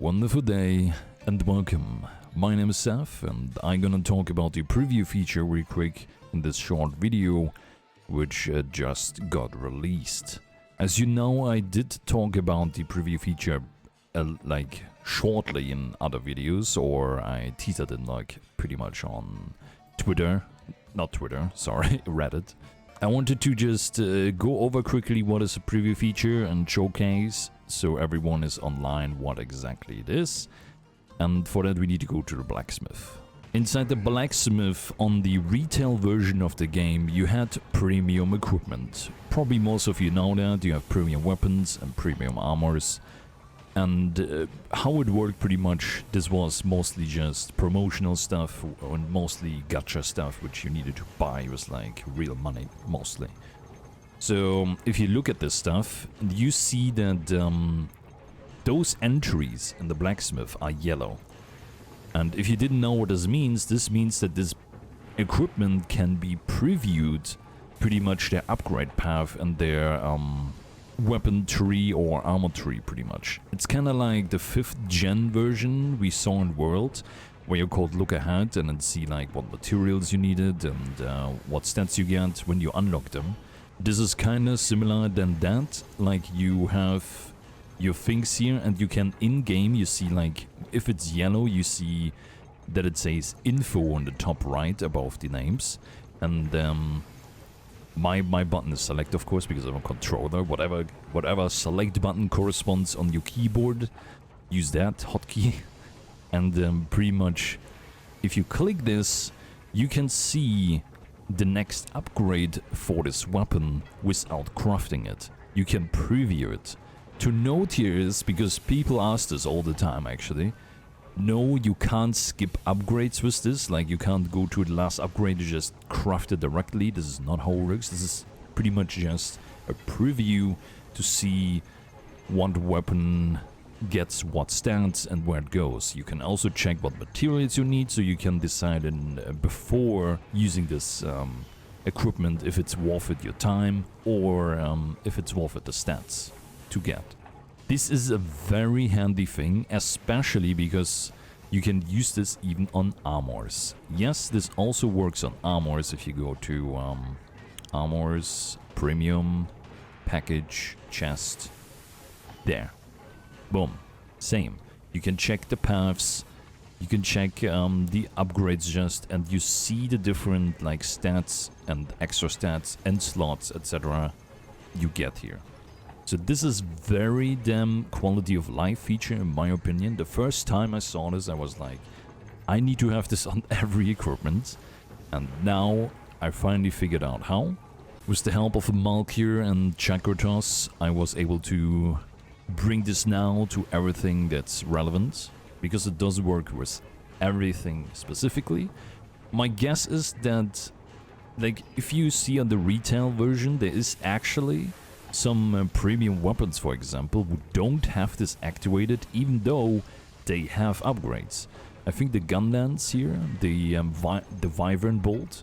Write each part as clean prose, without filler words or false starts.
Wonderful day and welcome. My name is Seth and I'm gonna talk about the preview feature real quick in this short video which just got released. As you know, I did talk about the preview feature like shortly in other videos, or I teased it like pretty much on Twitter, not Twitter, sorry, Reddit. I wanted to just go over quickly what is a preview feature and showcase so everyone is online what exactly it is. And for that we need to go to the blacksmith. Inside the blacksmith on the retail version of the game you had premium equipment. Probably most of you know that, you have premium weapons and premium armors. And how it worked pretty much, this was mostly just promotional stuff and mostly gacha stuff which you needed to buy with like real money mostly. So if you look at this stuff, you see that those entries in the blacksmith are yellow. And if you didn't know what this means that this equipment can be previewed pretty much their upgrade path and their weapon tree or armor tree pretty much. It's kind of like the 5th gen version we saw in World, where you could look ahead and then see like what materials you needed and what stats you get when you unlock them. This is kind of similar than that, like you have your things here and you can in-game you see like if it's yellow you see that it says info on the top right above the names, and my button is select of course because I'm a controller. Whatever select button corresponds on your keyboard, use that hotkey. And pretty much if you click this you can see the next upgrade for this weapon without crafting it. You can preview it. To note here is, because people ask this all the time actually, no, you can't skip upgrades with this, like you can't go to the last upgrade to just craft it directly. This is not how it works. This is pretty much just a preview to see what weapon gets what stats and where it goes. You can also check what materials you need, so you can decide before using this equipment if it's worth it your time or if it's worth it the stats to get. This is a very handy thing, especially because you can use this even on armors. Yes, this also works on armors if you go to armors, premium, package, chest, there. Boom. Same. You can check the paths, you can check the upgrades just, and you see the different like stats and extra stats and slots, etc. you get here. So this is very damn quality of life feature in my opinion. The first time I saw this I was like, I need to have this on every equipment. And now I finally figured out how. With the help of Malkir and Chakratos I was able to bring this now to everything that's relevant, because it does work with everything specifically. My guess is that like if you see on the retail version there is actually some premium weapons, for example, who don't have this activated even though they have upgrades. I think the Gunlance here, the Wyvern Bolt,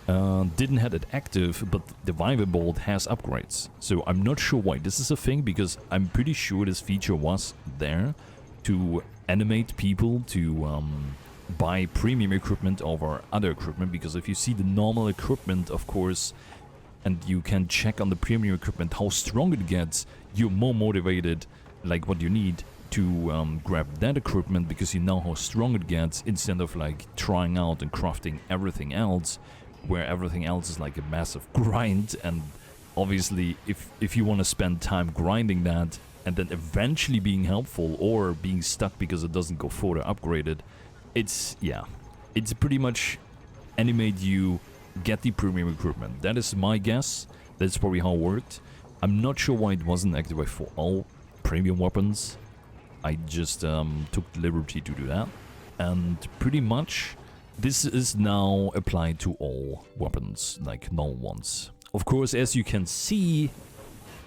didn't have it active, but the Wyvern Bolt has upgrades. So I'm not sure why this is a thing, because I'm pretty sure this feature was there to animate people to buy premium equipment over other equipment, because if you see the normal equipment, of course, and you can check on the premium equipment how strong it gets, you're more motivated, like what you need, to grab that equipment because you know how strong it gets, instead of like trying out and crafting everything else, where everything else is like a massive grind. And obviously if you want to spend time grinding that and then eventually being helpful or being stuck because it doesn't go further upgraded, it's pretty much animate you get the premium equipment. That is my guess. That's probably how it worked. I'm not sure why it wasn't activated for all premium weapons. I just took the liberty to do that. And pretty much this is now applied to all weapons, like normal ones. Of course, as you can see,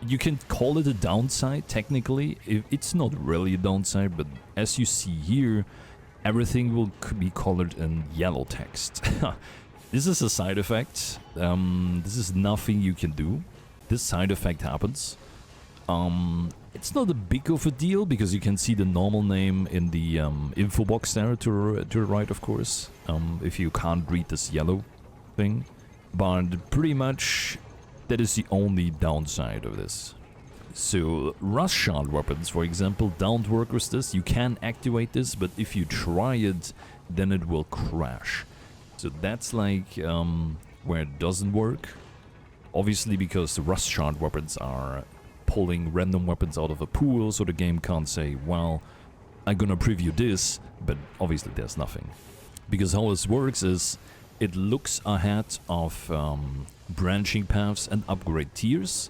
you can call it a downside technically. It's not really a downside, but as you see here, everything will be colored in yellow text. This is a side effect. This is nothing you can do. This side effect happens. It's not a big of a deal because you can see the normal name in the info box there to the right, of course, if you can't read this yellow thing. But pretty much that is the only downside of this. So rust shard weapons, for example, don't work with this. You can activate this, but if you try it, then it will crash. So that's like where it doesn't work. Obviously, because the rust shard weapons are pulling random weapons out of a pool, so the game can't say, well, I'm gonna preview this, but obviously there's nothing. Because how this works is, it looks ahead of branching paths and upgrade tiers,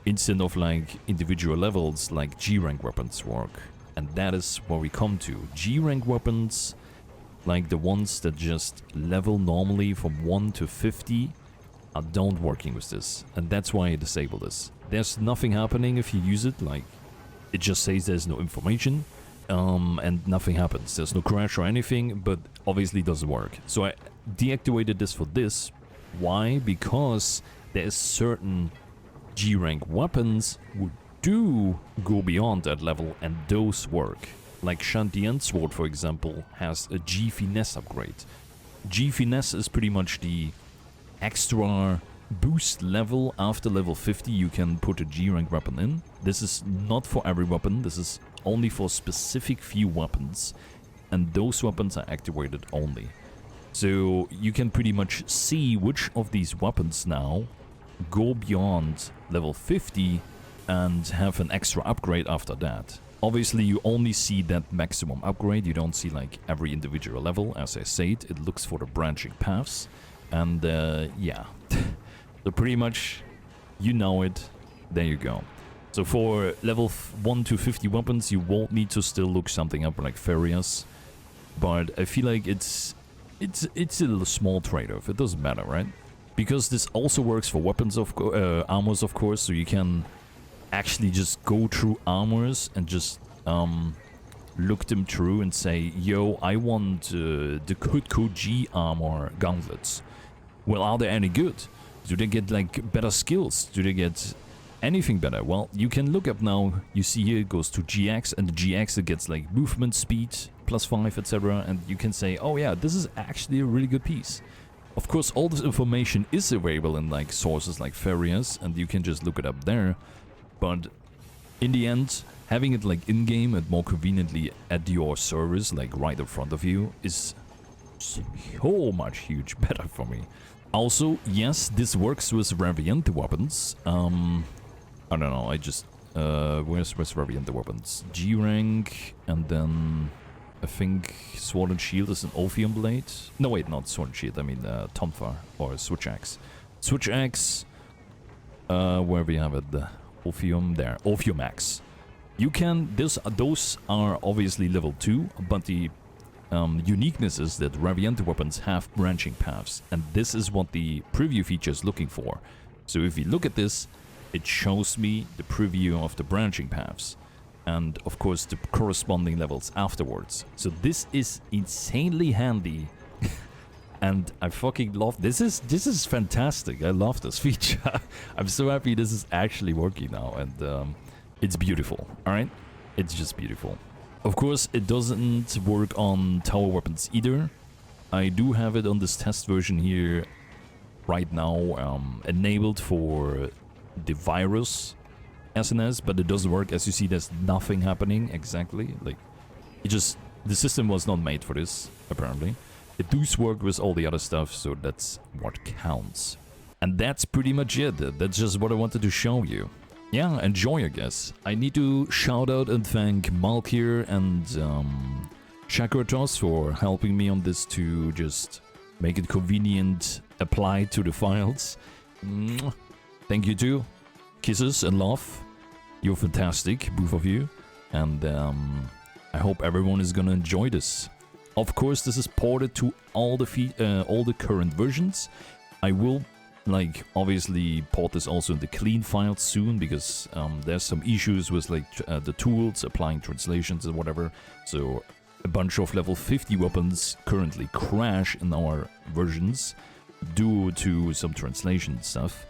instead of like individual levels like G-rank weapons work. And that is where we come to. G-rank weapons, like the ones that just level normally from 1 to 50, are don't working with this. And that's why I disable this. There's nothing happening if you use it, like it just says there's no information, and nothing happens. There's no crash or anything, but obviously it doesn't work. So I deactivated this for this. Why? Because there's certain G-rank weapons who do go beyond that level and those work. Like Shantian Sword, for example, has a G Finesse upgrade. G Finesse is pretty much the extra boost level after level 50 you can put a G-rank weapon in. This is not for every weapon, this is only for specific few weapons, and those weapons are activated only. So you can pretty much see which of these weapons now go beyond level 50 and have an extra upgrade after that. Obviously you only see that maximum upgrade, you don't see like every individual level. As I said, it looks for the branching paths, and yeah. So pretty much, you know it, there you go. So for level 1 to 50 weapons, you won't need to still look something up like Farias, but I feel like it's a small trade-off, it doesn't matter, right? Because this also works for weapons of armors, of course, so you can actually just go through armors and just look them through and say, yo, I want the Kutko G armor gauntlets. Well, are they any good? Do they get like better skills? Do they get anything better? Well, you can look up now. You see here it goes to GX, and the GX it gets like movement speed +5, etc. And you can say, oh yeah, this is actually a really good piece. Of course, all this information is available in like sources like Farias, and you can just look it up there. But in the end, having it like in-game and more conveniently at your service, like right in front of you, is so much huge better for me. Also, yes, this works with Raviente weapons. I don't know, I just... where's Raviente weapons? G-rank, and then... I think Sword and Shield is an Ophium Blade. No, wait, not Sword and Shield, I mean Tonfa, or Switch Axe. Switch Axe, where we have it, the Ophium, there, Ophium Axe. You can... those are obviously level 2, but the... uniqueness is that Raviente weapons have branching paths, and this is what the preview feature is looking for. So if you look at this, it shows me the preview of the branching paths, and of course the corresponding levels afterwards. So this is insanely handy, and I fucking love this. This is fantastic. I love this feature. I'm so happy this is actually working now, and it's beautiful. All right, it's just beautiful. Of course, it doesn't work on tower weapons either. I do have it on this test version here right now, enabled for the virus SNS, but it doesn't work. As you see, there's nothing happening exactly. Like, the system was not made for this, apparently. It does work with all the other stuff, so that's what counts. And that's pretty much it. That's just what I wanted to show you. Yeah, enjoy, I guess. I need to shout out and thank Malkir and Chakratos for helping me on this to just make it convenient, apply to the files. Thank you too. Kisses and love. You're fantastic, both of you. And I hope everyone is gonna enjoy this. Of course, this is ported to all the current versions. I will... like, obviously port this also in the clean files soon, because there's some issues with like the tools applying translations and whatever. So a bunch of level 50 weapons currently crash in our versions due to some translation stuff.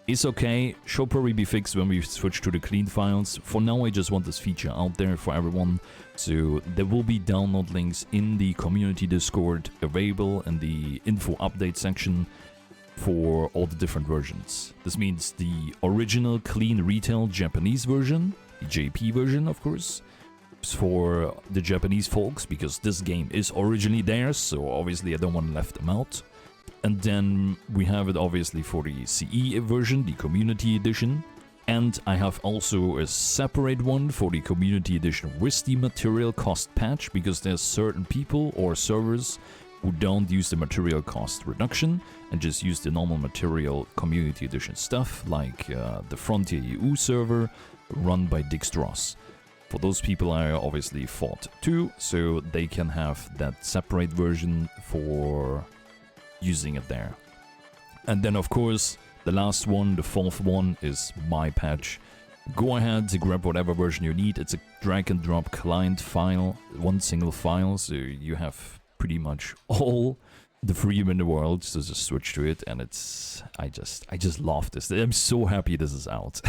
is okay. Should probably be fixed when we switch to the clean files. For now, I just want this feature out there for everyone. So there will be download links in the community Discord available in the info update section for all the different versions. This means the original clean retail Japanese version, the JP version, of course, for the Japanese folks, because this game is originally theirs, so obviously I don't want to left them out. And then we have it obviously for the CE version, the Community Edition. And I have also a separate one for the Community Edition with the material cost patch, because there's certain people or servers who don't use the material cost reduction and just use the normal material Community Edition stuff, like the Frontier EU server run by Dijkstra. For those people I obviously fought too, so they can have that separate version for using it there. And then of course the last one, the fourth one, is my patch. Go ahead to grab whatever version you need. It's a drag and drop client file, one single file, so you have pretty much all the freedom in the world. So just switch to it, and it's I just love this. I'm so happy this is out.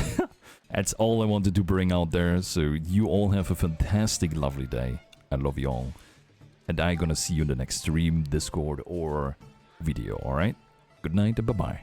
That's all I wanted to bring out there. So you all have a fantastic, lovely day. I love you all, and I'm gonna see you in the next stream, Discord, or video. All right, good night and bye bye.